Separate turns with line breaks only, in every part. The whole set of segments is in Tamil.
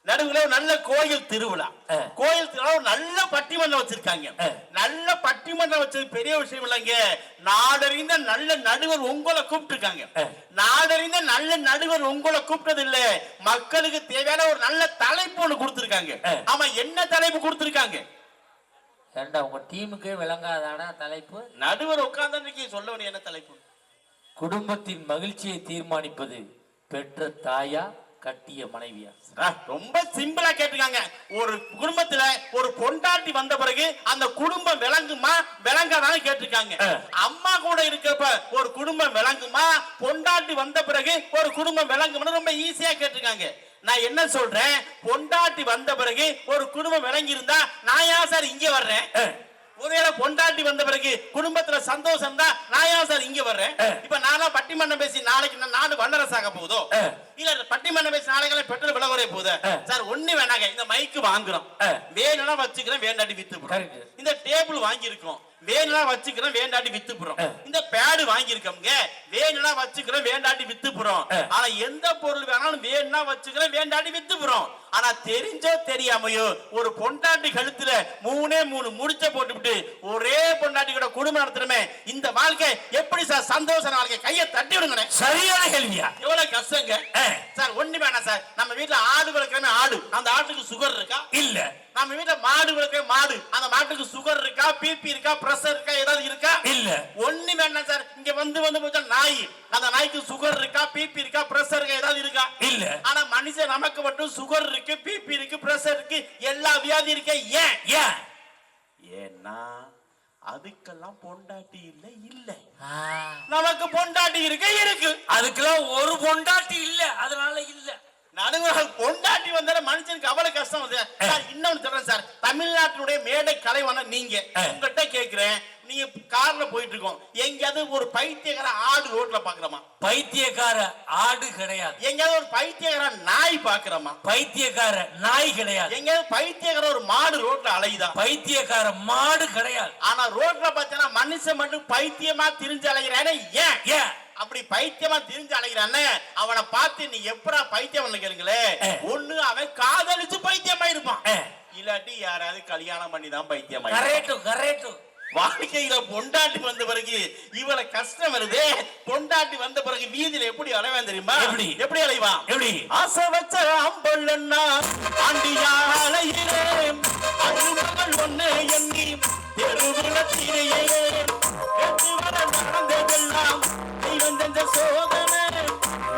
நடுவுல நல்ல கோயில் திருவிழா. கோயில் திருவிழா நல்ல பட்டிமன்றம் வச்சிருக்காங்க. நல்ல பட்டிமன்றம் வச்சது பெரிய விஷயம் இல்லைங்க. நாடறிந்த நல்ல நடுவர் உங்களை கூப்பிட்டுருக்காங்க. நாடறிந்த நல்ல நடுவர் உங்களை கூப்பிட்டது இல்ல, மக்களுக்கு தேவையான ஒரு நல்ல தலைப்பு ஒண்ணு கொடுத்திருக்காங்க. ஆமா, என்ன தலைப்பு கொடுத்திருக்காங்க?
ஏண்டா உங்க டீமுக்கே விளங்காதாடா தலைப்பு?
நடுவர் உட்கார்ந்து சொல்ல வேண்டிய என்ன தலைப்பு?
குடும்பத்தின் மகிழ்ச்சியை தீர்மானிப்பது பெற்ற தாயா கட்டிய மனைவியா?
ரொம்ப சிம்பிளா கேட்டிருக்காங்க. ஒரு குடும்பத்துல ஒரு பொண்டாட்டி வந்த பிறகு அந்த குடும்பம் விளங்குமா விளங்காதான்னு கேட்டிருக்காங்க. அம்மா கூட இருக்கப்ப ஒரு குடும்பம் விளங்குமா, பொண்டாட்டி வந்த பிறகு ஒரு குடும்பம் விளங்குமா, ரொம்ப ஈஸியா கேட்டிருக்காங்க. நான் என்ன சொல்றேன், பொண்டாட்டி வந்த பிறகு ஒரு குடும்பம் விளங்கி இருந்தா நான் ஏன் சார் இங்க வர்றேன்? ஒருவேளை பொண்டாட்டி வந்த பிறகு குடும்பத்துல சந்தோஷம் தான் நான் ஏன் சார் இங்க வர்றேன்? இப்ப நானா பட்டிமன்றம் பேசி நாளைக்கு நாடு வல்லரசாக போகுதோ, இல்ல பட்டிமன்றம் பேசி நாளைக்கு பெட்ரோல் விலை குறைய போகுது சார், ஒண்ணு வேணாங்க, இந்த மைக்கு வாங்குறோம், வேணும்னா வச்சுக்கிறேன், வேண்டாட்டி வித்து. இந்த டேபிள் வாங்கி இருக்கோம், வேணும்னா வச்சுக்கிறோம், வேண்டாட்டி வித்து போறோம். இந்த பேடு வாங்கி இருக்கோங்க, வேணும்னா வச்சுக்கிறோம், வேண்டாட்டி வித்து போறோம். ஆனா எந்த பொருள் வேணாலும் வேணும்னா வச்சுக்கிறோம், வேண்டாட்டி வித்து போறோம். ஆனா தெரிஞ்சோ தெரியாமையோ ஒரு பொண்டாட்டி கழுத்துல மூணே முடிச்ச போட்டுவிட்டு ஒரே பொண்டாட்டி கூட குடும்பம் நடத்துறமே, இந்த வாழ்க்கை எப்படி சார் சந்தோஷம் வாழ்க்கை? கையை தட்டி விடுங்க.
சரியான கேள்வியா?
எவ்வளவு கஷ்டங்க சார். ஒண்ணு வேணாம் சார், நம்ம வீட்டுல ஆடு வளர்க்கிறமே, ஆடு, அந்த ஆட்டுக்கு சுகர் இருக்கா? இல்ல. நம்ம வீட்டுல மாடு வளர்க்கிற மாடு, அந்த மாட்டுக்கு சுகர் இருக்கா, பிபி இருக்கா, பிரஷர் இருக்கா, ஏதாவது இருக்கா? இல்ல. ஒண்ணு வேணாம் சார், இங்க வந்து போச்சா நாய், அந்த நாய்க்கு சுகர் இருக்கா, பிபி இருக்கா, பிரஷர் இருக்கா, ஏதாவது இருக்கா? இல்ல. ஆனா மனுஷன் நமக்கு மட்டும் சுகர் இருக்கு, பிபி இருக்கு, பிரஷர் இருக்கு, எல்லா வியாதி இருக்கு. ஏன்? ஏன்? ஏன்னா அதுக்கெல்லாம் பொண்டாட்டி இல்ல. இல்ல, நமக்கு பொண்டாட்டி இருக்கு.
அதுக்கெல்லாம் ஒரு பொண்டாட்டி இல்ல, அதனால இல்ல.
நடுவர்கள் பொண்டாட்டி வந்தால மனுஷனுக்கு அவ்வளவு கஷ்டம் வந்து. இன்னொன்னு சொல்றேன் சார், தமிழ்நாட்டினுடைய மேடை கலைவான நீங்க, உங்ககிட்ட கேட்கிறேன், நீங்க கார்ல போயிட்டு இருக்கோம், எங்கயாவது ஒரு பைத்தியக்கார ஆடு ரோட்ல பாக்குறோமா?
பைத்தியக்கார ஆடு கிடையாது.
எங்கயாவது ஒரு பைத்தியக்கார நாய் பாக்குறோமா?
பைத்தியக்கார நாய் கிடையாது.
எங்கயாவது பைத்தியக்கார ஒரு மாடு ரோட்ல அலையுதா?
பைத்தியக்கார மாடு கிடையாது.
ஆனா ரோட்ல பார்த்தா மனுஷன் மட்டும் பைத்தியமா திரிஞ்சு அலைகிறானே, ஏன்? ஏன் அப்படி பைத்தியமா திரிஞ்சு அலைகிறானே? அவனை பார்த்து நீ எப்படா பைத்தியம் கேளுங்களே, ஒண்ணு அவன் காதலிச்சு பைத்தியமா இருப்பான், இல்லாட்டி யாராவது கல்யாணம் பண்ணி தான் பைத்தியமா.
கரெக்ட்.
வாழ்க்கையில பொண்டாட்டி வந்த பிறகு இவள கஷ்டம் வருது. பொண்டாட்டி வந்த பிறகு வீதியில எப்படி அலைவான் தெரியுமா? எப்படி அலைவான்? எப்படி? ஆசை வச்ச அம்பொல்லன்னா ஆண்டியா அலைகிறேன், அருமகள் ஒண்ணு எண்ணி தெருவுல தீரையே நடந்ததெல்லாம் தெய்வம் செஞ்ச சோதனை,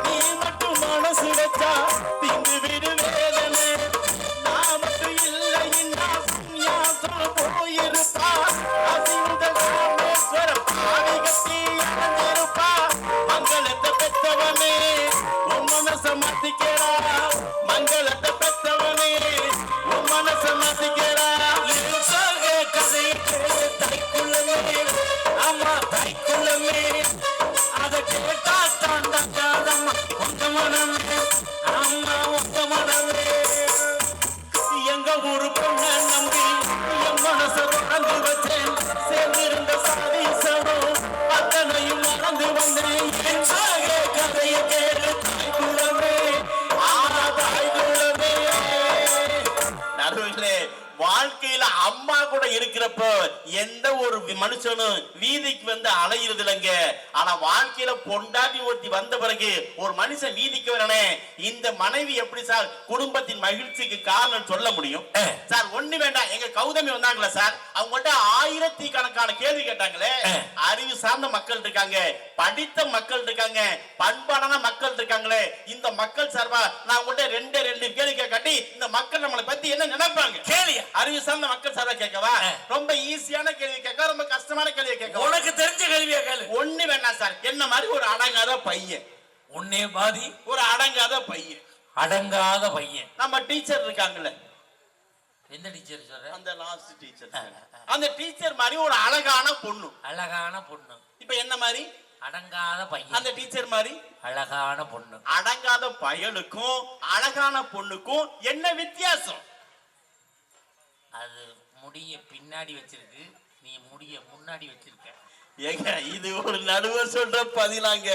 நீ மட்டும் மனசு வச்சா திங்கு விடு வேதனை, நான் மட்டும் இல்லை சன்னியாசம் போயிருப்பா, அசிந்த ராமேஸ்வர பாவி கட்டி அடைஞ்சிருப்பா, மங்களத்தை பெற்றவனே உன் மனச மாத்திக்கிறா, மங்களத்தை பெற்றவனே உன் மனச மாத்திக்கிறா. கதை தைக்குள்ளமே, ஆமா தைக்குள்ளமே, அதை கேட்டா தாண்டம்மா உங்க மனமே, ஆமா உங்க மனமே. எங்க ஊரு பொண்ண நம்பி என் மனச தொடர்ந்து வச்சேன், சேர்ந்திருந்த சாதி சடம் அத்தனையும் மறந்து வந்தேன், கதைய கேட்டு தாய்க்குள்ளமே, ஆனா தாய்க்குள்ளமே. நடுவிலே வாழ்க்கையில அம்மா கூட இருக்கிறப்ப எந்த ஒரு மனுஷனும் வீதிக்கு வந்து அலையிறது இல்லைங்க. ஆனா வாழ்க்கையில பொண்டாட்டி ஒருத்தி வந்த பிறகு ஒரு மனுஷன் வீதிக்கு வரனே, இந்த மனைவி எப்படி சார் குடும்பத்தின் மகிழ்ச்சிக்கு காரணம் சொல்ல முடியும் சார்? ஒண்ணு வேண்டாம், எங்க கௌதமி வந்தாங்களே சார், அவங்கள்ட்ட ஆயிரக்கணக்கான கேள்வி கேட்டாங்களே. அறிவு சார்ந்த மக்கள் இருக்காங்க, படித்த மக்கள் இருக்காங்க, பண்பாடான மக்கள் இருக்காங்களே. இந்த மக்கள் சார்பா நான் உங்கள்ட்ட ரெண்டு கேள்வி கேட்காட்டி இந்த மக்கள் நம்மளை பத்தி என்ன நினைப்பாங்க? கேள்வி அறிவு சார்ந்த மக்கள் சார்பா கேட்கவா? ரொம்ப ஈஸியான கேள்வி கேட்க, ரொம்ப கஷ்டமான கேள்வி கேட்க, உனக்கு தெரிஞ்ச கேள்வியா கேளு. ஒண்ணு வேணாம் சார், என்ன மாதிரி ஒரு அடங்காத பையன்,
உன்னே பாதி
ஒரு அடங்காத பையன்,
அடங்காத பையன்.
நம்ம டீச்சர் இருக்காங்கல்ல,
எந்த டீச்சர் சொல்ற?
அந்த லாஸ்ட் டீச்சர், அந்த டீச்சர் மாதிரி ஒரு அழகான பொண்ணு.
அழகான பொண்ணு.
இப்ப என்ன மாதிரி?
அடங்காத பையன்.
அந்த டீச்சர் மாதிரி
அழகான பொண்ணு.
அடங்காத பயலுக்கும் அழகான பொண்ணுக்கும் என்ன வித்தியாசம்?
அது முடிய பின்னாடி வச்சிருக்கு, நீ முடிய முன்னாடி வச்சிருக்க.
ஏங்க இது ஒரு நடுவர் சொல்ற பதிலாங்க.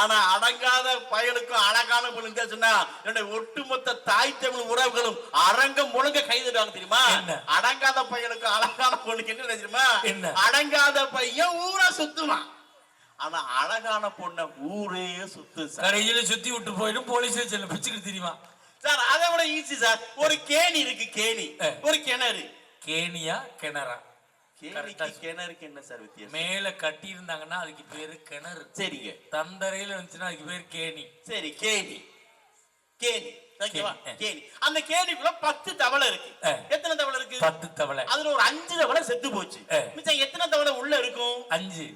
ஆனா அடங்காத பயலுக்கும் அழகான பொண்ணுங்க சொன்னா என்னுடைய ஒட்டுமொத்த தாய் தமிழ் உறவுகளும் அரங்கம் முழுங்க கைதுடுவாங்க தெரியுமா? அடங்காத பையனுக்கும் அழகான பொண்ணுக்கு என்ன தெரியுமா? அடங்காத பையன் ஊரை சுத்துவான், ஆனா அழகான பொண்ண ஊரே சுத்து
கடையில சுத்தி விட்டு போயிடும், போலீஸ் ஸ்டேஷன்ல பிடிச்சுக்கிட்டு தெரியுமா
சார்? அதை விட ஈஸி சார். ஒரு கேணி இருக்கு, கேணி, ஒரு கிணறு.
கேணியா கிணறா?
கிணறுக்கு என்ன சார் வித்தியாசம்?
மேல கட்டி இருந்தாங்கன்னா அதுக்கு பேரு கிணறு.
சரிங்க.
தந்தரையில இருந்துச்சுன்னா அதுக்கு பேரு கேணி.
சரி, கேணி, கேணி, ஓகேவா? கேணி. அந்த கேணிக்குள்ள 10 தவளை இருக்கு. எத்தனை தவளை இருக்கு? 10 தவளை. அதுல ஒரு 5 தவளை செத்து போச்சு. மிச்சம் எத்தனை தவளை உள்ள இருக்கும்?
5.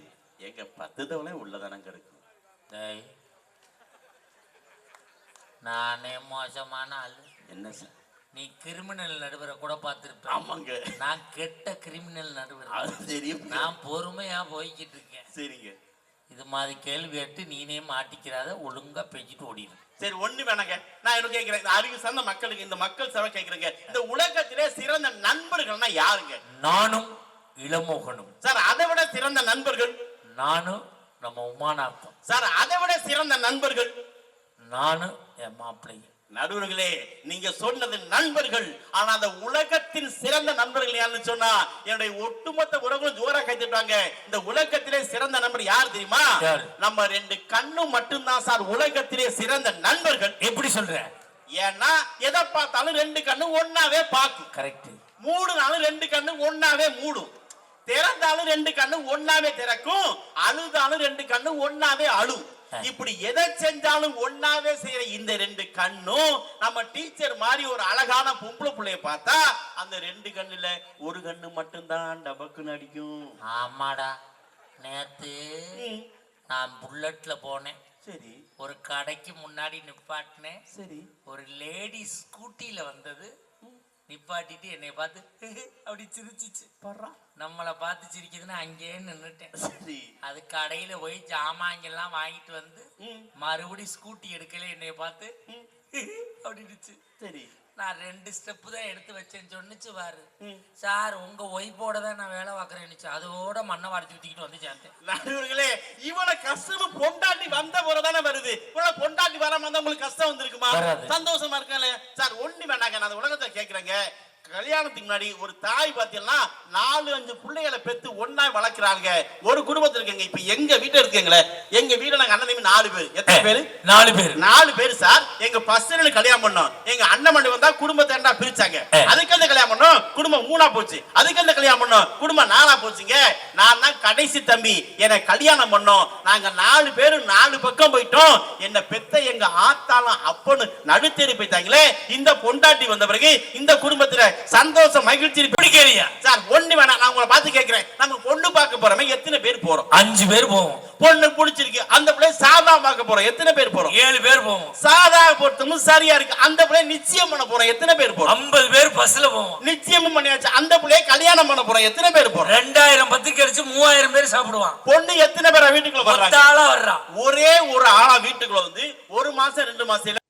எங்க 10 தவளை உள்ளதானங்க இருக்கும்.
நானே மோசமான ஆளு.
என்ன சார்?
நீ கிரிமினல் நடுவரை கூட பார்த்திருப்ப.
ஆமாங்க, நான்
கெட்ட கிரிமினல் நடுவர்.
அது தெரியும்.
நான் பொறுமையா போய்கிட்டு இருக்கேன்.
சரிங்க.
இது மாதிரி கேள்வி கேட்டு நீனே மாட்டிக்கிறாத, ஒழுங்கா பேசிட்டு ஓடிடு.
சரி, ஒண்ணு வேணாங்க. நான் என்ன கேட்கிறேன், இந்த அறிவு சார்ந்த மக்களுக்கு, இந்த மக்கள் சபை கேட்கிறேங்க, இந்த உலகத்திலே சிறந்த நண்பர்கள்னா யாருங்க?
நானும் இளமோகனும்.
சார், அதை விட சிறந்த நண்பர்கள்?
நானும் நம்ம உமானாத்தம்.
சார், அதை விட சிறந்த நண்பர்கள்?
நானும் என் மாப்பிள்ளையும்.
நடுவர்களே, நீங்க சொன்னது நண்பர்கள், ஆனா அந்த உலகத்தின் சிறந்த நண்பர்கள் யாருன்னு சொன்னா என்னுடைய ஒட்டுமொத்த உறவுகளும் ஜோரா கைத்திட்டாங்க. இந்த உலகத்திலே சிறந்த நண்பர் யார் தெரியுமா? நம்ம 2 கண்ணும் மட்டும்தான் சார் உலகத்திலே சிறந்த நண்பர்கள்.
எப்படி சொல்ற?
ஏன்னா எதை பார்த்தாலும் 2 கண்ணும் ஒன்னாவே பார்க்கும்.
கரெக்ட்.
மூடுனாலும் 2 கண்ணும் ஒன்னாவே மூடும். திறந்தாலும் 2 கண்ணும் ஒன்னாவே திறக்கும். அழுதாலும் 2 கண்ணும் ஒன்னாவே அழும். இப்படி எதை செஞ்சாலும் ஒன்னாவே செய்யற இந்த 2 கண்ணும் நம்ம டீச்சர் மாதிரி ஒரு அழகான பொம்பளை பிள்ளைய பார்த்தா அந்த 2 கண்ணுல ஒரு கண்ணு மட்டும்தான் டபக்குன்னு அடிக்கும்.
ஆமாடா, நேத்து நான் புல்லட்ல போனேன்.
சரி.
ஒரு கடைக்கு முன்னாடி நிப்பாட்டினேன்.
சரி. ஒரு
லேடி ஸ்கூட்டில வந்தது. நிப்பாட்டிட்டு என்னை பார்த்து அப்படி சிரிச்சிச்சு. நம்மளை பார்த்து சிரிக்குதுன்னு அங்கேயே நின்னுட்டேன். அது கடையில போய் ஜாமாங்கெல்லாம் வாங்கிட்டு வந்து மறுபடியும் ஸ்கூட்டி எடுக்கல, என்னைய பார்த்து அப்படிடுச்சு.
சரி.
நான் 2 ஸ்டெப்பு தான் எடுத்து வச்சேன்னு சொன்னிச்சு பாரு. சார், உங்க ஒய்ஃபோட தான் நான் வேலை பார்க்கறேன்னுச்சு. அதோட மண்ணை வாடிச்சு ஊத்திக்கிட்டு வந்து சேர்ந்தேன்.
நடுவர்களே, இவனை கஷ்டம் பொண்டாட்டி வந்த போறதானே வருது. பொண்டாட்டி வராம இருந்தா உங்களுக்கு கஷ்டம் வந்திருக்குமா? சந்தோஷமா இருக்கல சார்? ஒண்ணு வேண்டாங்க, நான் உலகத்தை கேட்கிறேங்க. கல்யாணத்துக்கு முன்னாடி ஒரு தாய் பாத்தீங்கன்னா 4-5 பிள்ளைகளை பெத்து ஒன்னா வளர்க்கிறாங்க. ஒரு குடும்பத்தில் இருக்கீங்க. இப்ப எங்க வீட்டுல இருக்கீங்களே, எங்க வீட்டுல நாங்க அண்ணன் தம்பி 4 பேர். எத்தனை பேரு? 4 பேர். 4 பேர் சார். எங்க பசங்க கல்யாணம் பண்ணோம். எங்க அண்ணன் மண்டி வந்தா குடும்பத்தை 2ஆ பிரிச்சாங்க. அதுக்கு அந்த கல்யாணம் பண்ணோம், குடும்பம் 3ஆ போச்சு. அதுக்கு அந்த கல்யாணம் பண்ணோம், குடும்பம் 4ஆ போச்சுங்க. நான் தான் கடைசி தம்பி. என்னை கல்யாணம் பண்ணோம். நாங்க 4 பேரும் 4 பக்கம் போயிட்டோம். என்ன பெத்த எங்க ஆத்தாலும் அப்பனு நடுத்தேறி போயிட்டாங்களே. இந்த பொண்டாட்டி வந்த பிறகு இந்த குடும்பத்துல சந்தோஷம் மகிழ்ச்சி பிடிக்கலையா சார்? ஒண்ணு வேணாம், நான் உங்களை பார்த்து கேட்கிறேன். நம்ம பொண்ணு பார்க்க போறோமே, எத்தனை பேர் போறோம்?
5 பேர் போவோம்.
பொண்ணு பிடிச்சிருக்கு, அந்த பிள்ளை சாதா பார்க்க போறோம், எத்தனை பேர் போறோம்?
7 பேர் போவோம்.
சாதா பொறுத்தமும் சரியா இருக்கு, அந்த பிள்ளை நிச்சயம் பண்ண போறோம், எத்தனை பேர் போறோம்?
50 பேர் பஸ்ல போவோம்.
நிச்சயமும் பண்ணியாச்சு, அந்த பிள்ளைய கல்யாணம் பண்ண போறோம், எத்தனை பேர் போறோம்?
2000 பத்திரிக்கை அடிச்சு 3000 பேர் சாப்பிடுவான்.
பொண்ணு எத்தனை பேர் வீட்டுக்குள்ள வர்றாங்க?
ஆளா வர்றான்.
ஒரே ஒரு ஆளா வீட்டுக்குள்ள வந்து 1 மாசம் 2 மாசம்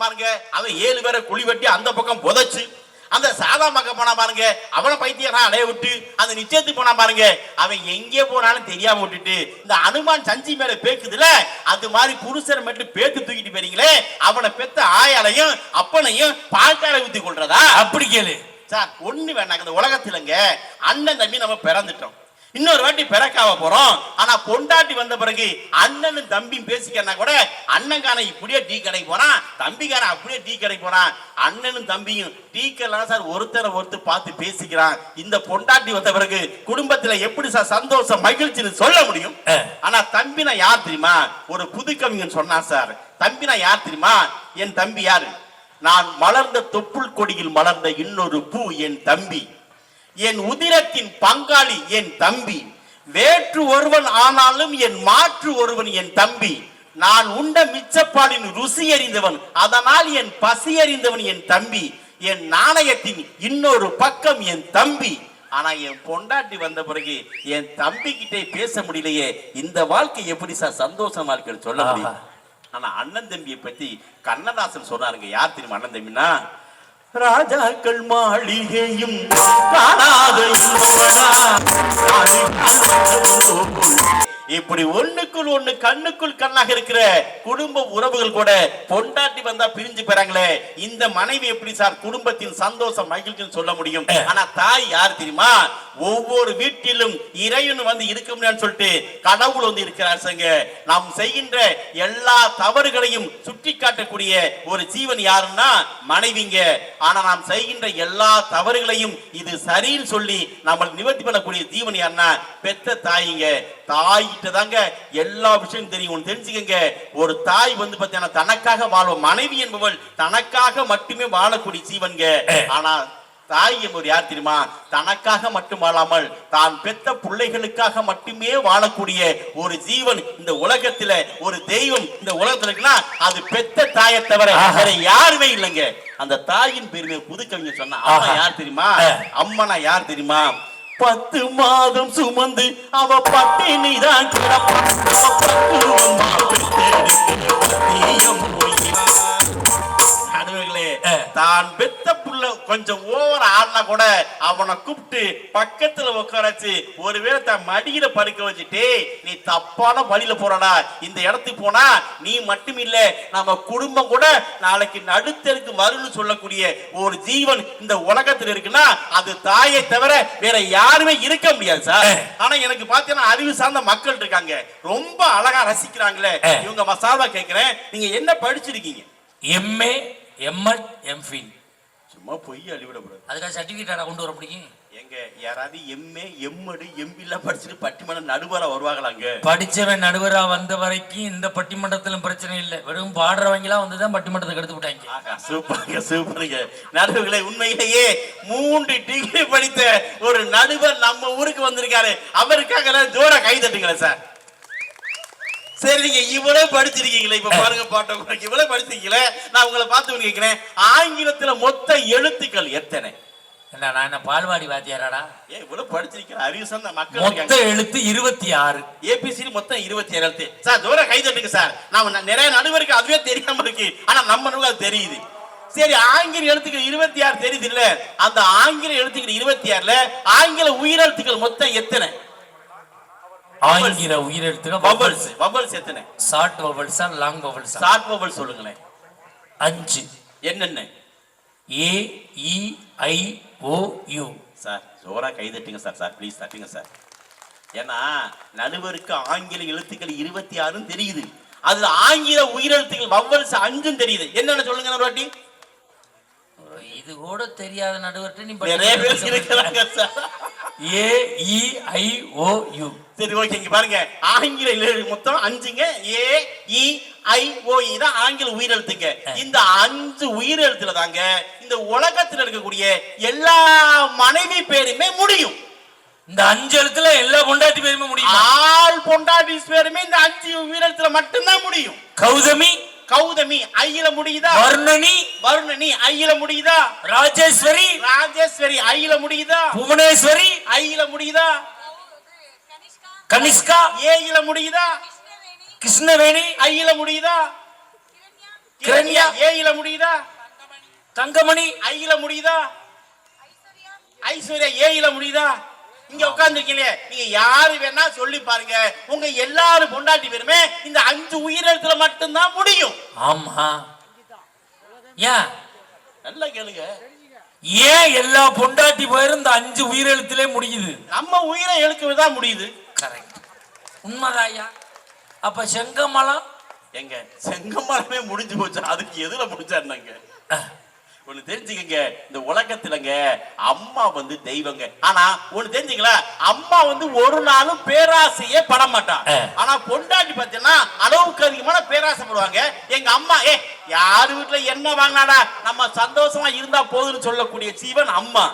பாருங்க, அவன் 7 பேரை குழி வெட்டி அந்த பக்கம் புதைச்சு, அந்த சாதா மக்க போனா பாருங்க, அவனை பைத்தியனா அடைய விட்டு, அந்த நிச்சயத்துக்கு போனா பாருங்க, அவன் எங்கே போனாலும் தெரியாம விட்டுட்டு இந்த அனுமான் சஞ்சி மேல பேக்குதுல, அது மாதிரி புருஷனை மட்டும் பேத்து தூக்கிட்டு போறீங்களே, அவனை பெத்த ஆயாலையும் அப்பனையும் பால்கார ஊத்தி கொள்றதா? அப்படி கேளு சார். ஒண்ணு வேணாங்க, இந்த உலகத்துலங்க அண்ணன் தம்பி நம்ம பிறந்துட்டோம், இன்னொரு வாட்டி பிறக்காம போறோம். ஆனா பொண்டாட்டி வந்த பிறகு அண்ணனும் தம்பியும் பேசிக்கிறனா கூட, அண்ணன்காரன் இப்படியே டீ கடைக்கு போறான், தம்பிக்காரன் அப்படியே டீ கடைக்கு போறான். அண்ணனும் தம்பியும் டீ கடைலாம் சார் ஒருத்தரை ஒருத்தர் பார்த்து பேசிக்கிறான். இந்த பொண்டாட்டி வந்த பிறகு குடும்பத்துல எப்படி சார் சந்தோஷம் மகிழ்ச்சின்னு சொல்ல முடியும்? ஆனா தம்பினா யார் தெரியுமா? ஒரு புது கவிஞன் சொன்னா சார், தம்பினா யார் தெரியுமா? என் தம்பி யாரு? நான் மலர்ந்த தொப்புள் கொடியில் மலர்ந்த இன்னொரு பூ என் தம்பி, என் உதிரத்தின் பங்காளி என் தம்பி, வேற்று ஒருவன் ஆனாலும் என் மாற்று ஒருவன் என் தம்பி, நான் உண்ட மிச்சப்பாடின் ருசி அறிந்தவன், அதனால் என் பசி அறிந்தவன் என் தம்பி, என் நாணயத்தின் இன்னொரு பக்கம் என் தம்பி. ஆனா என் பொண்டாட்டி வந்த பிறகு என் தம்பி கிட்டே பேச முடியலையே, இந்த வாழ்க்கை எப்படி சார் சந்தோஷமா இருக்குன்னு சொல்ல முடியும்? ஆனா அண்ணன் தம்பியை பத்தி கண்ணதாசன் சொன்னாருங்க. யார் தெரியுமா அண்ணன் தம்பினா? ராஜாக்கள் மாளிகையும் காணாத இன்பமடா. இப்படி ஒண்ணுக்குள் ஒண்ணு கண்ணுக்குள் கண்ணாக இருக்கிற குடும்ப உறவுகள் கூட பொண்டாட்டி வந்தா பிரிஞ்சு போறாங்களே, இந்த மனைவி எப்படி சார் குடும்பத்தின் சந்தோஷம் மகிழ்ச்சின்னு சொல்ல முடியும்? ஆனா தாய் யார் தெரியுமா? ஒவ்வொரு வீட்டிலும் இறைவன் வந்து இருக்க முடியாதுன்னு சொல்லிட்டு கடவுள் வந்து இருக்கிறார் சங்க. நாம் செய்கின்ற எல்லா தவறுகளையும் சுட்டி காட்டக்கூடிய ஒரு ஜீவன் யாருன்னா மனைவிங்க. ஆனா நாம் செய்கின்ற எல்லா தவறுகளையும் இது சரின்னு சொல்லி நம்ம நிவர்த்தி பண்ணக்கூடிய ஜீவன் யாருன்னா பெத்த தாயிங்க. தாய்கிட்ட தாங்க எல்லா விஷயம் தெரியும். தெரிஞ்சுக்கங்க, ஒரு தாய் வந்து பார்த்தீங்கன்னா தனக்காக வாழும். மனைவி என்பவள் தனக்காக மட்டுமே வாழக்கூடிய ஜீவன்க. ஆனா தாய் என்பவர் யார் தெரியுமா? தனக்காக மட்டும் வாழாமல் தான் பெத்த பிள்ளைகளுக்காக மட்டுமே வாழக்கூடிய ஒரு ஜீவன் இந்த உலகத்துல, ஒரு தெய்வம் இந்த உலகத்துல இருக்குன்னா அது பெத்த தாயை தவிர வேற யாருமே இல்லைங்க. அந்த தாயின் பெருமையை புதுக்கவிஞர் சொன்னா அம்மா யார் தெரியுமா? அம்மனா யார் தெரியுமா? 10 மாதம் சுமந்து அவ பட்டினிதான் கிடப்பான். தான் பெத்த புள்ள கொஞ்சம் ஓவர் ஆடினா கூட அவனை கூப்பிட்டு பக்கத்துல உட்காரச்சு ஒருவேளை தன் மடியில படுக்க வச்சுட்டு, நீ தப்பான வழியில போறடா, இந்த இடத்துக்கு போனா நீ மட்டும் இல்ல நம்ம குடும்பம் கூட நாளைக்கு நடுத்தருக்கு வரும்னு சொல்லக்கூடிய ஒரு ஜீவன் இந்த உலகத்தில் இருக்குன்னா அது தாயை தவிர வேற யாருமே இருக்க முடியாது சார். ஆனா எனக்கு பாத்தீங்கன்னா அறிவு சார்ந்த மக்கள் இருக்காங்க, ரொம்ப அழகா ரசிக்கிறாங்களே. இவங்க மசாலா கேட்கிறேன், நீங்க என்ன படிச்சிருக்கீங்க?
MA, MEd, MPhil.
சும்மா பொய் அழிவிடக்கூடாது.
அதுக்காக சர்டிபிகேட் கொண்டு வர முடியும்?
எங்க யாராவது எம்ஏ, எம்எட், எம்பில படிச்சுட்டு பட்டிமன்றம் நடுவரா வருவாங்களாங்க?
படிச்சவன் நடுவரா வந்த வரைக்கும் இந்த பட்டிமன்றத்திலும் பிரச்சனை இல்லை. வெறும் பாடுறவங்க எல்லாம் வந்துதான் பட்டிமன்றத்துக்கு எடுத்து விட்டாங்க.
சூப்பருங்க சூப்பருங்க. நடுவர்களே, உண்மையிலேயே 3 டிகிரி படித்த ஒரு நடுவர் நம்ம ஊருக்கு வந்திருக்காரு. அவருக்காக ஜோர கை தட்டுங்களேன் சார். சரி, நீங்க இவ்வளவு படிச்சிருக்கீங்களே, இப்ப பாருங்க பாட்ட இவ்வளவு படிச்சிருக்கீங்களே, நான் உங்களை பார்த்து கேட்கிறேன், ஆங்கிலத்துல மொத்த எழுத்துக்கள் எத்தனை?
நான் என்ன பால்வாடி வாத்தியாராடா?
இவ்வளவு படிச்சிருக்கேன், அறிவு சார்ந்த மக்கள்.
மொத்த எழுத்து 26.
ஏபிசி மொத்தம் 27 எழுத்து. சார் ஜோர கை தட்டுங்க சார். நான் நிறைய நடுவருக்கு அதுவே தெரியாம இருக்கு, ஆனா நம்ம அது தெரியுது. சரி, ஆங்கில எழுத்துக்கள் 26 தெரியுது இல்ல? அந்த ஆங்கில எழுத்துக்கள் 26ல ஆங்கில உயிரெழுத்துக்கள் மொத்தம் எத்தனை?
ஆங்கில உயிரெழுத்துக்கள்
வவல்ஸ். வவல்ஸ் எத்தனை?
ஷார்ட் வவல்ஸா லாங் வவல்ஸா?
ஷார்ட் வவல் சொல்லுங்களேன்.
5.
என்னென்ன?
ஏ, E, I, O, you.
Sir ஜோரா கை தட்டுங்க சார். சார் ப்ளீஸ் தட்டுங்க சார். ஏன்னா நடுவருக்கு ஆங்கில எழுத்துக்கள் 26 தெரியுது, அதுல ஆங்கில உயிரெழுத்துக்கள் வவல்ஸ் 5 தெரியுது. என்னென்ன சொல்லுங்க ஒரு வாட்டி.
இது கூட தெரியாத நடுவர்கிட்ட நீ
நிறைய பேர் இருக்கிறாங்க sir.
A, E, I, O, U.
சரி, ஓகே. இங்க பாருங்க, ஆங்கில மொத்தம் 5ங்க. ஏ, இ, ஐ, ஓ, தான் ஆங்கில உயிரெழுத்துங்க. இந்த 5 உயிரெழுத்துல தாங்க இந்த உலகத்தில் இருக்கக்கூடிய எல்லா மனைவி பேருமே முடியும்.
இந்த 5 எழுத்துல எல்லா பொண்டாட்டி பேருமே முடியும்.
ஆல் பொண்டாட்டி பேருமே இந்த 5 உயிரெழுத்துல மட்டும்தான் முடியும்.
கௌதமி,
கௌதமி ஐயில முடியுதா?
வர்ணனி,
வர்ணனி ஐயில முடியுதா?
ராஜேஸ்வரி,
ராஜேஸ்வரி ஐயில முடியுதா?
புவனேஸ்வரி
ஐயில முடியுதா?
கனிஷ்கா
ஏயில முடியுதா?
கிருஷ்ணவேணி
ஐயில முடியுதா?
கிரண்யா
ஏயில முடியுதா?
தங்கமணி
ஐயில முடியுதா? ஐஸ்வர்யா ஏயில முடியுதா? இங்க உட்கார்ந்துருக்கீங்களே, நீங்க யாரு வேணா சொல்லி பாருங்க, உங்க எல்லாரும் பொண்டாட்டி பேருமே இந்த 5 உயிரெழுத்துல மட்டும்தான் முடியும்.
ஆமா, ஏன்?
நல்லா கேளுங்க.
ஏன் எல்லா பொண்டாட்டி பேரும் இந்த 5 உயிரெழுத்திலே முடியுது?
நம்ம உயிரை எழுக்கதான் முடியுது.
கரெக்ட், உண்மைதாயா. அப்ப செங்கமலம்
எங்க? செங்கமலமே முடிஞ்சு போச்சு, அதுக்கு எதுல முடிச்சாருங்க? ஒண்ணு தெரிஞ்சுக்கங்க, இந்த உலகத்துலங்க அம்மா வந்து தெய்வங்க. ஆனா ஒண்ணு தெரிஞ்சுக்கல, அம்மா வந்து ஒரு நாளும் பேராசையே பட மாட்டா. ஆனா பொண்டாட்டி பார்த்தீங்கன்னா அளவுக்கு அதிகமான பேராசைப்படுவாங்க. எங்க அம்மா யாரு வீட்டுல என்ன வாங்கினாடா நம்ம சந்தோஷமா இருந்தா போதுன்னு சொல்லக்கூடிய ஜீவன் அம்மா.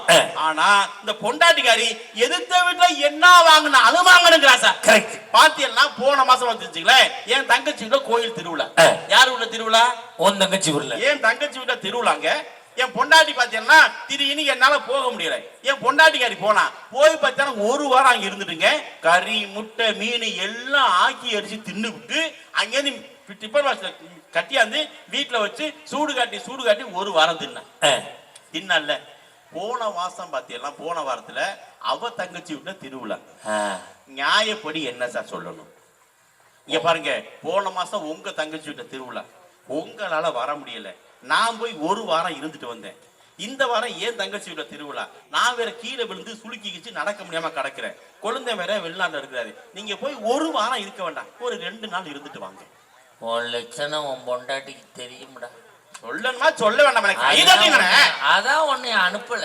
ஆனா இந்த பொண்டாட்டிக்காரி எதிர்த்த வீட்டுல என்ன வாங்கினா அது வாங்கணுங்கிறா சார். கரெக்ட். பாத்தியெல்லாம் போன மாசம் வந்துச்சுங்களே, என் தங்கச்சி வீட்டுல கோயில் திருவிழா. யாரு வீட்டுல திருவிழா? உன் தங்கச்சி வீட்டுல. என் தங்கச்சி வீட்டுல திருவிழாங்க. என் பொண்டாட்டி பாத்தீங்கன்னா திடீர்னு என்னால போக முடியல. என் பொண்டாட்டிக்காரி போனா போய் பார்த்தா 1 வாரம் அங்க இருந்துட்டுங்க, கறி முட்டை மீன் எல்லாம் ஆக்கி அடிச்சு தின்னு விட்டு அங்கேருந்து டிப்பர் பாக்ஸ்ல கட்டியாந்து வீட்டுல வச்சு சூடு காட்டி 1 வாரம் தின்ன. தின்னல்ல. போன மாசம் பாத்தீங்கன்னா போன வாரத்துல அவ தங்கச்சி விட்ட திருவிழா. நியாயப்படி என்ன சார் சொல்லணும்? இங்க பாருங்க, போன மாசம் உங்க தங்கச்சி விட்ட திருவிழா, உங்களால வர முடியல. நான் போய் ஒரு வாரம் இருந்துட்டு வந்தேன். இந்த வாரம் ஏன் தங்கச்சி விட்ட திருவிழா, நான் வேற கீழே விழுந்து சுளுக்கிக்கிச்சு நடக்க முடியாம கிடக்குறேன். குழந்தை வேற வெளிநாட்டுல இருக்கிறாரு. நீங்க போய் ஒரு வாரம் இருக்க வேண்டாம், ஒரு 2 நாள் இருந்துட்டு வாங்க.
உன் லட்சணம் உன் பொண்டாட்டிக்கு தெரியும்டா.
சொல்லணுமா சொல்ல வேண்டாம்?
அதான் உன்னை அனுப்பல.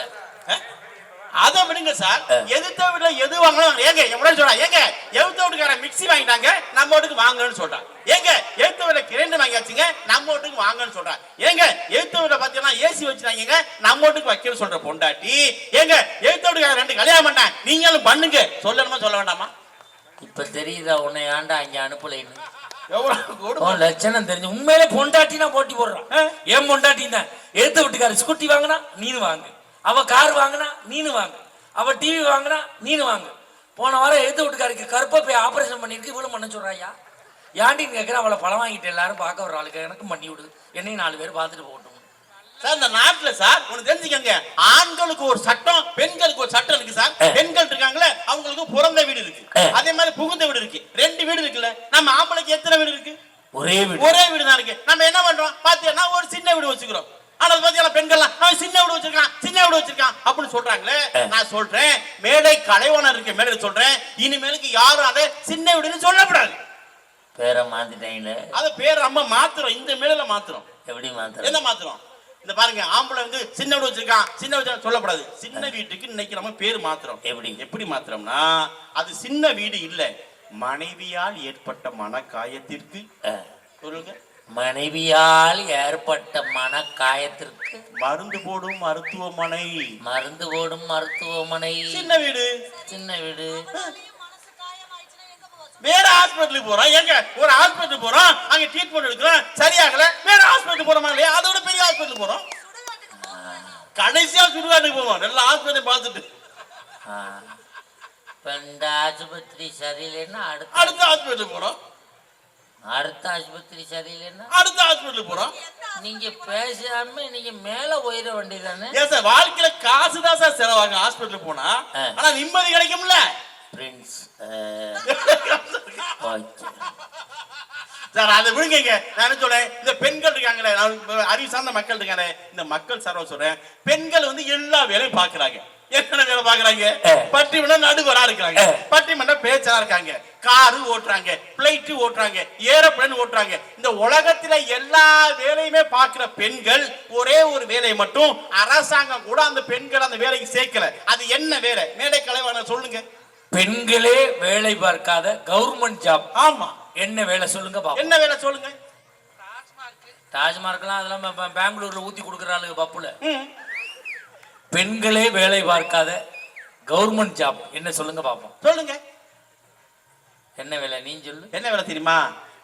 அதை விடுங்க சார். எதிர்த்த வீட்டுல எது வாங்கலாம் ஏங்க எவ்வளவு சொல்றா? ஏங்க எதிர்த்த வீட்டுக்கார மிக்சி வாங்கிட்டாங்க, நம்ம வீட்டுக்கு வாங்கன்னு சொல்றான். ஏங்க எதிர்த்த வீட்டுல கிரைண்டர் வாங்கியாச்சுங்க, நம்ம வீட்டுக்கு வாங்கன்னு சொல்றான். ஏங்க எதிர்த்த வீட்டுல பாத்தீங்கன்னா ஏசி வச்சுட்டாங்க, நம்ம வீட்டுக்கு வைக்கன்னு சொல்ற பொண்டாட்டி. ஏங்க எதிர்த்த வீட்டுக்கார 2 கல்யாணம் பண்ண, நீங்களும் பண்ணுங்க. சொல்லணுமா சொல்ல வேண்டாமா?
இப்ப தெரியுதா உன்னை ஏன்டா அங்க அனுப்பலைன்னு?
எவ்வளவு
லட்சணம் தெரிஞ்சு உண்மையிலே பொண்டாட்டினா போட்டி போடுறான். ஏன் பொண்டாட்டி தான் எடுத்த வீட்டுக்கார ஸ்கூட்டி வாங்கினா நீனு வாங்கு, அவ கார் வாங்கினா நீனு வாங்கு, அவ டிவி வாங்கினா நீனு வாங்கு. போன வாரம் எடுத்த வீட்டுக்காருக்கு கருப்பை போய் ஆபரேஷன் பண்ணிருக்கு, இவ்வளவு பண்ண சொல்றாயா? ஏன்டின்னு கேட்குற, அவளை பழம் வாங்கிட்டு எல்லாரும் பார்க்க வர ஆளுக்கு எனக்கும் பண்ணி விடு, என்னையும் 4 பேர் பார்த்துட்டு போகட்டும்.
சார் இந்த நாட்டுல சார் ஒண்ணு தெரிஞ்சுக்கங்க, ஆண்களுக்கு ஒரு சட்டம், பெண்களுக்கு ஒரு சட்டம் இருக்கு சார். பெண்கள் இருக்காங்களே அவங்களுக்கு பிறந்த வீடு இருக்கு, அதே மாதிரி புகுந்த வீடு இருக்கு. 2 வீடு இருக்குல்ல. நம்ம ஆம்பளைக்கு எத்தனை வீடு இருக்கு? ஒரே வீடு தான் இருக்கு. நம்ம என்ன பண்றோம் பாத்தீங்கன்னா, ஒரு சின்ன வீடு வச்சுக்கிறோம். ஆனா பாத்தீங்கன்னா பெண்கள்லாம் சின்ன வீடு வச்சிருக்கான் அப்படின்னு சொல்றாங்களே. நான் சொல்றேன், மேடை கலைவாணர் இருக்கு, மேடை சொல்றேன், இனிமேலுக்கு யாரும் அதை சின்ன வீடுன்னு சொல்லக்கூடாது.
பேரை மாத்திட்டாங்களே.
அது பேர் நம்ம மாத்துறோம், இந்த மேடையில மாத்துறோம்.
எப்படி மாத்துறோம்?
என்ன மாத்துறோம்? இந்த பாருங்க, ஆம்பளை சின்ன வீடு வச்சிருக்கான், சின்ன வீடு சொல்லக்கூடாது. சின்ன வீட்டுக்கு இன்னைக்கு நம்ம பேர் மாத்துறோம். எப்படி மாத்துறோம்னா, அது சின்ன வீடு இல்ல, மனைவியால் ஏற்பட்ட மனக்காயத்திற்கு சொல்லுங்க,
மனைவியால் ஏற்பட்ட மனக்காயத்திற்கு
மருந்து போடும் மருத்துவமனை. சின்ன வீடு வேற ஹாஸ்பிட்டலுக்கு போறோம். ஏங்க ஒரு ஹாஸ்பிட்டல் போறோம், அங்க ட்ரீட்மெண்ட் எடுக்கிறோம், சரியாகல வேற ஹாஸ்பிட்டல் போறோமா இல்லையா? அதோட பெரிய ஹாஸ்பிட்டல் போறோம், கடைசியா சுடுகாட்டுக்கு போவோம். நல்ல ஹாஸ்பிட்டல் பார்த்துட்டு
ஆஸ்பத்திரி சரியில்லைன்னா
அடுத்த ஹாஸ்பிட்டல் போறோம்,
அடுத்த ஆஸ்பத்திரி சரியில்லைன்னா
அடுத்த ஹாஸ்பிட்டல் போறோம்.
நீங்க பேசாம நீங்க மேல போயிட வேண்டியதானே?
ஏன் சார், வாழ்க்கையில காசு தான் சார் செலவாங்க ஹாஸ்பிட்டல் போனா, ஆனா நிம்மதி கிடைக்கும்ல
பிரின்ஸ்.
சார் அதை விடுங்க. நான் என்ன சொல்றேன், இந்த பெண்கள் இருக்காங்களே, அறிவு சார்ந்த மக்கள் இருக்காங்க, இந்த மக்கள் சார்பா சொல்றேன், பெண்கள் எல்லா வேலையும் பாக்குறாங்க. என்ன வேலை பாக்குறாங்க? பட்டிமன்ற நடுவரா இருக்காங்க, பட்டிமன்ற பேச்சரா இருக்காங்க, காரு ஓட்டுறாங்க, பிளைட் ஓட்டுறாங்க, ஏரோப்ளேன் ஓட்டுறாங்க. இந்த உலகத்துல எல்லா வேலையுமே பாக்குற பெண்கள் ஒரே ஒரு வேலையை மட்டும் அரசாங்கம் கூட அந்த பெண்கள் அந்த வேலைக்கு சேர்க்கல. அது என்ன வேலை? மேடை கலைவாணர் சொல்லுங்க.
பெண்களே வேலை பார்க்காத கவர்மெண்ட் ஜாப்.
ஆமா,
என்ன வேலை சொல்லுங்க பாப்போம்.
என்ன வேலை சொல்லுங்க?
டாஸ்மார்க்லாம் அதெல்லாம் பெங்களூர்ல ஊத்தி கொடுக்குறாளுங்க பப்புல. பெண்களே வேலை பார்க்காத கவர்மெண்ட் ஜாப் என்ன சொல்லுங்க பாப்போம்.
சொல்லுங்க,
என்ன வேலை? நீ சொல்லு.
என்ன வேலை தெரியுமா?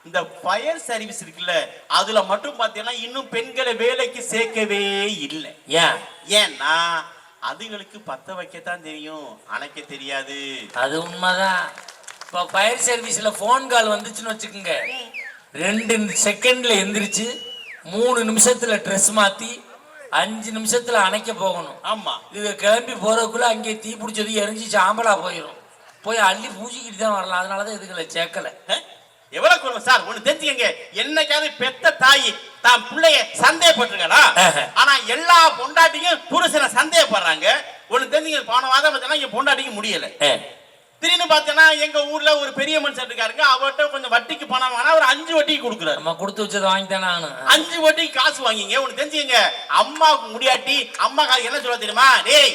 இந்த ஃபயர் சர்வீஸ் இருக்குல்ல, அதுல மட்டும் பாத்தீங்கன்னா இன்னும் பெண்களை வேலைக்கு சேர்க்கவே இல்லை. ஏன்னா அதுங்களுக்கு பத்த வைக்கத்தான் தெரியும், அணைக்க தெரியாது.
அது உண்மைதான். இப்போ ஃபயர் சர்வீஸ்ல போன் கால் வந்துச்சுன்னு வச்சுக்கோங்க, 2 செகண்ட்ல எந்திரிச்சு 3 நிமிஷத்துல ட்ரெஸ் மாத்தி 5 நிமிஷத்துல அணைக்க போகணும்.
ஆமா,
இது கிளம்பி போறதுக்குள்ள அங்கே தீ பிடிச்சது எரிஞ்சு சாம்பலா போயிடும். போய் அள்ளி பூசிக்கிட்டு தான் வரலாம். அதனாலதான் இதுகளை சேர்க்கல.
எவ்வளவு கொடுமை சார். ஒண்ணு தெரிஞ்சுக்கங்க, என்னைக்காவது பெத்த தாய் தான் பிள்ளைய சந்தேகப்பட்டிருக்கா? ஆனா எல்லா பொண்டாட்டியும் புருஷனை சந்தேகப்படுறாங்க. ஒண்ணு தெரிஞ்சுங்க, போன வாரம் பார்த்தீங்கன்னா என் பொண்டாட்டிக்கு முடியல. திடீர்னு பார்த்தீங்கன்னா எங்க ஊர்ல ஒரு பெரிய மனுஷன் இருக்காருங்க, அவர்கிட்ட கொஞ்சம் வட்டிக்கு பணம் வாங்கினா ஒரு 5 வட்டிக்கு கொடுக்குறாரு.
நம்ம கொடுத்து வச்சதை வாங்கித்தானே ஆகணும்.
5 வட்டிக்கு காசு வாங்கிங்க. ஒண்ணு தெரிஞ்சுங்க, அம்மாவுக்கு முடியாட்டி அம்மா என்ன சொல்ல தெரியுமா? டேய்,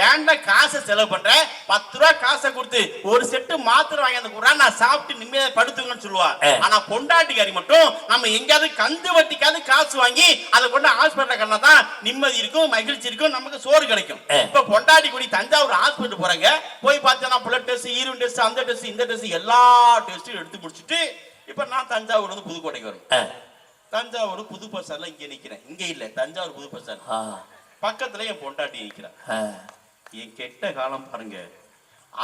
ஏன்டா காசை செலவு பண்ற? 10 ரூபா காசை கொடுத்து ஒரு செட்டு மாத்திரை வாங்கி அந்த குறா நான் சாப்பிட்டு நிம்மதியா படுத்துங்கன்னு சொல்லுவா. ஆனா பொண்டாட்டிக்காரி மட்டும் நம்ம எங்கேயாவது கந்து வட்டிக்காவது காசு வாங்கி அதை கொண்டு ஹாஸ்பிட்டல் கண்ணா தான் நிம்மதி இருக்கும், மகிழ்ச்சி இருக்கும், நமக்கு சோறு கிடைக்கும். இப்ப பொண்டாட்டி கூடி தஞ்சாவூர் ஹாஸ்பிட்டல் போறாங்க, போய் பார்த்தா பிளட் டெஸ்ட், யூரின் டெஸ்ட், அந்த டெஸ்ட், இந்த டெஸ்ட், எல்லா டெஸ்டும் எடுத்து முடிச்சுட்டு இப்ப நான் தஞ்சாவூர்ல இருந்து புதுக்கோட்டைக்கு வரேன். தஞ்சாவூர் புது பஸ் ஸ்டாண்ட்ல இங்க நிக்கிறேன். இங்க இல்ல, தஞ்சாவூர் புது பஸ் ஸ்டாண்ட் பக்கத்துல என் பொண்டாட்டி நிக்கிறேன். என் கெட்ட காலம் பாருங்க.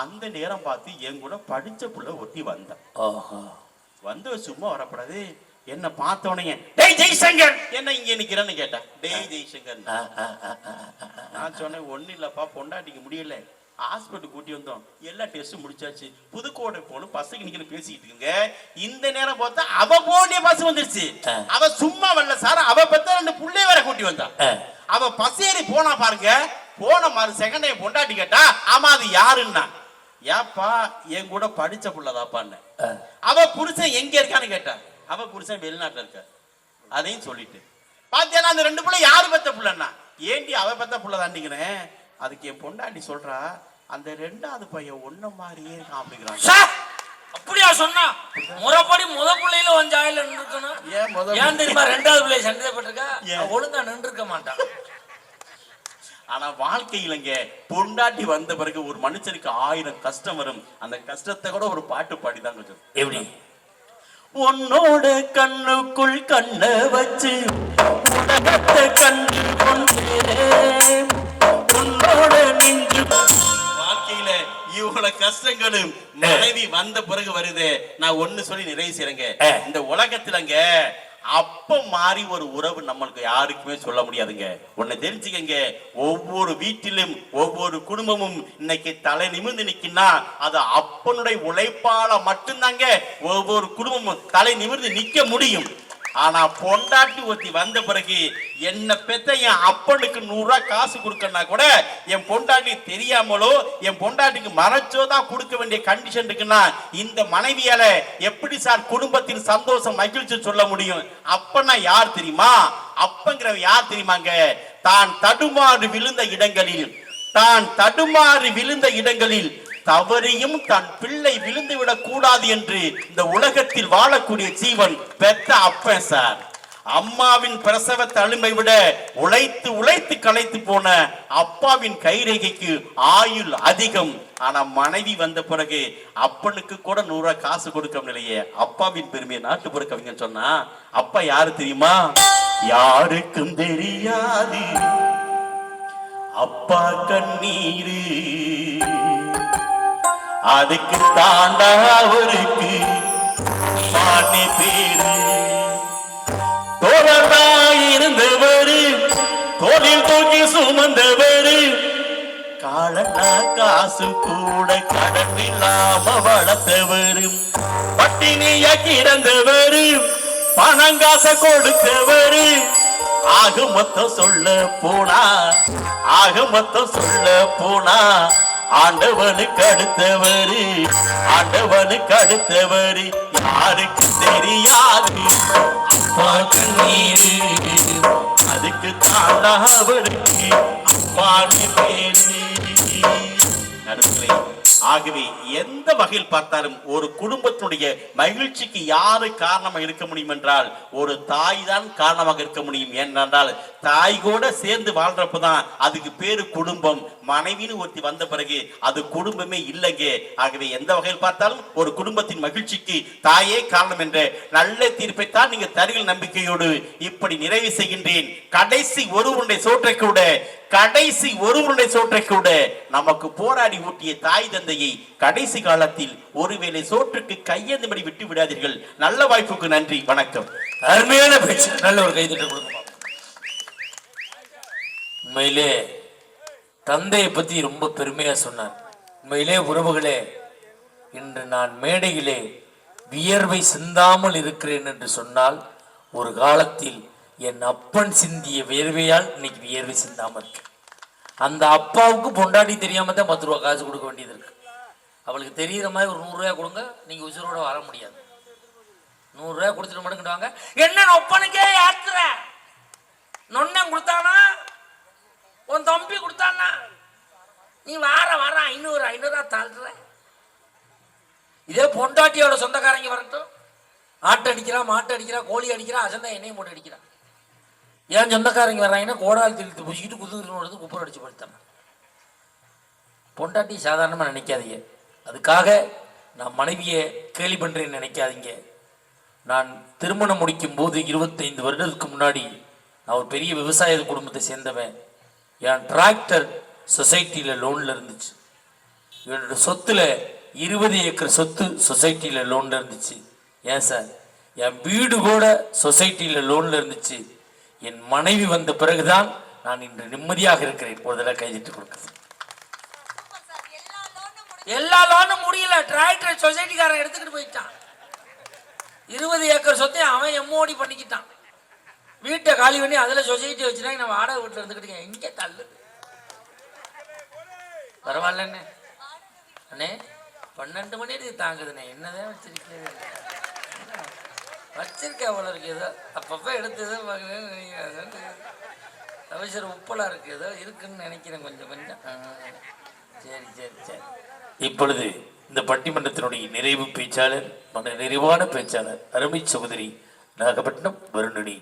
அந்த நேரம் பார்த்து என் கூட படிச்ச புள்ள ஒட்டி வந்தான். வந்து சும்மா வரப்படாது, என்ன பார்த்த உடனே டேய் ஜெய்சங்கர் என்ன இங்க நிக்கிறேன்னு கேட்டா. டேய் ஜெய்சங்கர் நான் சொன்னேன் ஒண்ணு இல்லப்பா, பொண்டாட்டிக்கு முடியல, ஹாஸ்பிட்டல் கூட்டி வந்தோம், எல்லா டெஸ்டும் முடிச்சாச்சு, புதுக்கோட்டை போகணும், பஸ்ஸுக்கு நிக்கிற பேசிக்கிட்டு இருக்குங்க. இந்த நேரம் பார்த்தா அவ போண்டிய பஸ் வந்துருச்சு. அவ சும்மா வரல சார், அவ பத்த 2 புள்ளைய வேற கூட்டி வந்தா. அவ பஸ் ஏறி போனா பாருங்க, போன மாதிரி செகண்ட் டைம் பொண்டாட்டி கேட்டா ஆமா அது யாருன்னா, ஏப்பா என் கூட படிச்ச புள்ளதாப்பான்னு. அவ புருஷன் எங்க இருக்கான்னு கேட்டா, அவ புருஷன் வெளிநாட்டுல இருக்க. அதையும் சொல்லிட்டு பாத்தியா அந்த 2 புள்ள யாரு பெத்த புள்ளன்னா, ஏண்டி அவ பெத்த புள்ள தாண்டிக்கிறேன். அதுக்கு என் பொண்டாட்டி சொல்றா, அந்த 2வது பையன் ஒன்ன மாதிரியே காமிக்கிறாங்க.
அப்படியா சொன்னா? முறைப்படி முத பிள்ளையில வந்தாயில நின்றுக்கணும். ஏன் தெரியுமா 2வது பிள்ளை சந்தேகப்பட்டிருக்கா? ஒழுங்கா நின்றுக்க மாட்டான்.
ஆனா வாழ்க்கையிலங்க பொண்டாட்டி வந்த பிறகு ஒரு மனுஷனுக்கு 1000 கஷ்டம் வரும். அந்த கஷ்டத்தை கூட ஒரு பாட்டு பாடிதான் கொஞ்சம். எப்படி? உன்னோட கண்ணுக்குள் கண்ண வச்சு உலகத்தை கண்டு கொண்டேன், உன்னோட நின்று. வாழ்க்கையில இவ்வளவு கஷ்டங்களும் மனைவி வந்த பிறகு வருது. நான் ஒண்ணு சொல்லி நிறைவு செய்றேங்க, இந்த உலகத்துலங்க அப்ப மாறி ஒரு உறவு நம்மளுக்கு யாருக்குமே சொல்ல முடியாதுங்க. ஒண்ணு தெரிஞ்சுக்கங்க, ஒவ்வொரு வீட்டிலும் ஒவ்வொரு குடும்பமும் இன்னைக்கு தலை நிமிர்ந்து நிக்கினா அது அப்பனுடைய உழைப்பால மட்டும்தாங்க ஒவ்வொரு குடும்பமும் தலை நிமிர்ந்து நிக்க முடியும். ஆனா பொண்டாட்டி ஒருத்தி வந்த பிறகு என்ன பெத்த என் அப்பனுக்கு 100 ரூபாய் காசு கொடுக்கணும்னா கூட என் பொண்டாட்டி தெரியாமலோ என் பொண்டாட்டிக்கு மறைச்சோ தான் கொடுக்க வேண்டிய கண்டிஷன் இருக்குன்னா இந்த மனைவியால எப்படி சார் குடும்பத்தின் சந்தோஷம் மகிழ்ச்சி சொல்ல முடியும்? அப்பன்னா யார் தெரியுமா? அப்பங்கிற யார் தெரியுமாங்க? தான் தடுமாறி விழுந்த இடங்களில் தவறியும் தன் பிள்ளை விழுந்து விடக் கூடாது என்று இந்த உலகத்தில் வாழக்கூடிய ஜீவன் பெத்த அப்பன் சார். அம்மாவின் பிரசவ தழும்பை விட உழைத்து களைத்து போன அப்பாவின் கைரேகைக்கு ஆயுள் அதிகம். ஆனா மனைவி வந்த பிறகு அப்பனுக்கு கூட 100 ரூபாய் காசு கொடுக்க நிலையே. அப்பாவின் பெருமையை நாட்டுப்புற கவிஞன் சொன்னா, அப்பா யாரு தெரியுமா? யாருக்கும் தெரியாது அப்பா கண்ணீரு, அதுக்கு தாண்டா அவருக்கு மானே பேரு. தோழராயிருந்தவரு, தோளில் தூக்கி சுமந்தவரு, காலனா காசு கூட கடனில்லாம வளர்த்தவரு, பட்டினிய கிடந்தவரு, பணங்காச கொடுத்தவரு, ஆக மொத்தம் சொல்ல போனா ஆண்டவனுக்கு அடுத்தவரு யாருக்கு தெரியாது அப்பா கண்ணீரு, அதுக்கு தாண்டா அவருக்கு அப்பான்னு பேரு. ஆகவே எந்த வகையில் பார்த்தாலும் ஒரு குடும்பத்தினுடைய மகிழ்ச்சிக்கு யாரு காரணமாக இருக்க முடியும் என்றால் ஒரு தாய் தான் காரணமாக இருக்க முடியும். ஏனென்றால் தாய் கூட சேர்ந்து வாழ்றப்பதான் அதுக்கு பேரு குடும்பம். மனைவின்னு ஒருத்தி வந்த பிறகு அது குடும்பமே இல்லைங்க. ஆகவே எந்த வகையில் பார்த்தாலும் ஒரு குடும்பத்தின் மகிழ்ச்சிக்கு தாயே காரணம் என்ற நல்ல தீர்ப்பைத்தான் நீங்க தருகிற நம்பிக்கையோடு இப்படி நிறைவு செய்கின்றேன். கடைசி ஒருவருடைய சோற்றை கூட நமக்கு போராடி ஊட்டிய தாய் தந்தையை கடைசி காலத்தில் ஒருவேளை சோற்றுக்கு கையேந்தபடி விட்டு விடாதீர்கள். நல்ல வாய்ப்புக்கு நன்றி, வணக்கம்.
அருமையான பேச்சு, நல்ல ஒரு கைதட்ட கொடுக்கணும். உண்மையிலே தந்தையை பத்தி ரொம்ப பெருமையா சொன்னார். உண்மையிலே உறவுகளே, இன்று நான் மேடையிலே வியர்வை சிந்தாமல் இருக்கிறேன் என்று சொன்னால் ஒரு காலத்தில் என் அப்பன் சிந்திய வியர்வையால் இன்னைக்கு வியர்வை சிந்தாமல் இருக்கு. அந்த அப்பாவுக்கு பொண்டாட்டி தெரியாம தான் 10 ரூபா காசு கொடுக்க வேண்டியது இருக்கு. அவளுக்கு தெரிகிற மாதிரி ஒரு 100 ரூபாய் கொடுங்க, நீங்க உசுரோட வர முடியாது. 100 ரூபாய் கொடுத்துட்டு மட்டும் வாங்க. என்ன ஒப்பனுக்கே யாத்துற நொன்னம் கொடுத்தானா, உன் தம்பி கொடுத்தானா, நீ வர 500 தாழ்ற. இதே பொண்டாட்டியோட சொந்தக்காரங்க வரட்டும், ஆட்டை அடிக்கிறா, மாட்டை அடிக்கிறா, கோழி அடிக்கிறா, அசந்தா எண்ணெயும் போட்டு அடிக்கிறா. ஏன் சொந்தக்காரங்க வர்றாங்கன்னா கோடால் திருத்து பூசிக்கிட்டு குதிரை குப்பர் அடிச்சு படுத்தாங்க. பொண்டாட்டி சாதாரணமாக நினைக்காதீங்க. அதுக்காக நான் மனைவியை கேலி பண்ணுறேன்னு நினைக்காதீங்க. நான் திருமணம் முடிக்கும் போது 25 வருடத்துக்கு முன்னாடி நான் ஒரு பெரிய விவசாய குடும்பத்தை சேர்ந்தவன். என் டிராக்டர் சொசைட்டியில் லோனில் இருந்துச்சு. என்னோட சொத்துல 20 ஏக்கர் சொத்து சொசைட்டியில் லோனில் இருந்துச்சு. ஏன் சார், என் வீடு கூட சொசைட்டியில் லோன்ல இருந்துச்சு. என் மனைவி வந்த பிறகுதான் நான் இன்று நிம்மதியாக இருக்கிறேன். ஒரு தடவை கைதிட்டு கொடுக்க. எல்லா லோனும் முடியல. டிராக்டர் சொசைட்டிக்காரன் எடுத்துக்கிட்டு போயிட்டான். 20 ஏக்கர் சொத்தை அவன் எம்மோடி பண்ணிக்கிட்டான். வீட்டை காலி பண்ணி அதில் சொசைட்டி வச்சுனா நான் வாடகை வீட்டில் இருந்துக்கிட்டு எங்கே தள்ளுது. பரவாயில்லண்ணே அண்ணே, 12 மணி நேரம் தாங்குதுண்ணே. என்னதான் வச்சிருக்கேன் அவ்வளோ இருக்கு. ஏதோ அப்பப்போ எடுத்ததோ அவசர உப்பலாக இருக்கு. ஏதோ இருக்குன்னு நினைக்கிறேன் கொஞ்சம் கொஞ்சம். சரி சரி சரி. இப்பொழுது இந்த பட்டிமன்றத்தினுடைய நிறைவு பேச்சாளர், நிறைவான பேச்சாளர் அருமை சகோதரி நாகப்பட்டினம் வருணனி